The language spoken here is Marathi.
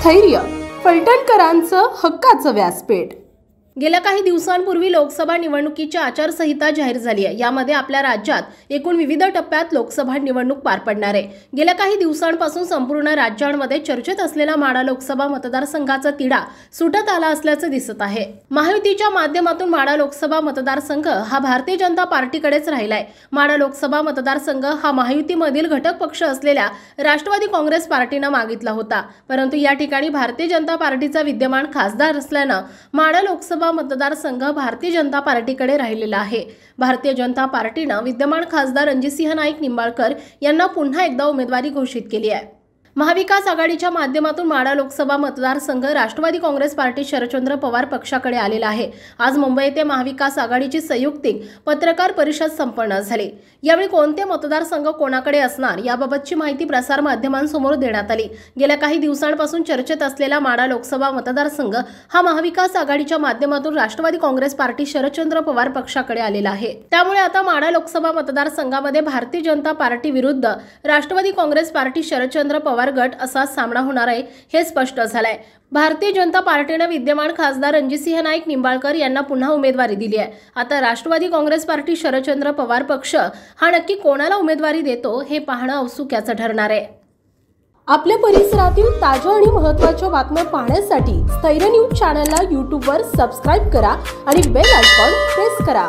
स्थैर्य, फलटणकरांचं हक्काचं व्यासपीठ। गेल्या काही दिवसांपूर्वी लोकसभा निवडणुकीची आचारसंहिता जाहीर झाली आहे। यामध्ये आपल्या राज्यात एकूण विविध टप्प्यात लोकसभा निवडणूक पार पडणार आहे। गेल्या काही दिवसांपासून संपूर्ण राज्यांमध्ये चर्चेत असलेला माढा लोकसभा मतदारसंघाचा तिढा सुटत आला असल्याचं दिसत आहे। महायुतीच्या माध्यमातून माढा लोकसभा मतदारसंघ हा भारतीय जनता पार्टीकडेच राहिलाय। माढा लोकसभा मतदारसंघ हा महायुतीमधील घटक पक्ष असलेल्या राष्ट्रवादी काँग्रेस पार्टीने मागितला होता, परंतु या ठिकाणी भारतीय जनता पार्टीचा विद्यमान खासदार असल्याने माढा लोकसभा मतदारसंघ भारतीय जनता पार्टीकडे राहिलेला आहे। भारतीय जनता पार्टीने विद्यमान खासदार रणजितसिंह नाईक निंबाळकर यांना पुन्हा एकदा उमेदवारी घोषित केली आहे। महाविकास आघाडीच्या माध्यमातून माढा लोकसभा मतदारसंघ राष्ट्रवादी काँग्रेस पार्टी शरदचंद्र पवार पक्षाकडे आलेला आहे। आज मुंबई येथे महाविकास आघाडीची संयुक्तिक पत्रकार परिषद संपन्न झाली। यावेळी कोणते मतदारसंघ कोणाकडे असणार याबाबतची माहिती प्रसार माध्यमांसमोर देण्यात आली। गेल्या काही दिवसांपासून चर्चेत असलेला माढा लोकसभा मतदारसंघ हा महाविकास आघाडीच्या माध्यमातून राष्ट्रवादी काँग्रेस पार्टी शरदचंद्र पवार पक्षाकडे आलेला आहे। त्यामुळे आता माढा लोकसभा मतदारसंघामध्ये भारतीय जनता पार्टी विरुद्ध राष्ट्रवादी काँग्रेस पार्टी शरदचंद्र पवार गट असा सामना होणार आहे हे स्पष्ट झालंय। भारतीय जनता पार्टीने विद्यमान खासदार रणजितसिंह नाईक निंबाळकर यांना पुन्हा उमेदवारी दिली आहे। आता राष्ट्रवादी काँग्रेस पार्टी शरदचंद्र पवार पक्ष हा नक्की कोणाला उमेदवारी देतो हे पाहणं औत्सुक्याचं ठरणार आहे। आपल्या परिसरातील ताज्या आणि महत्त्वाच्या बातम्या पाहण्यासाठी स्थैर्य न्यूज चॅनलला YouTube वर सबस्क्राइब करा आणि बेल आयकॉन प्रेस करा।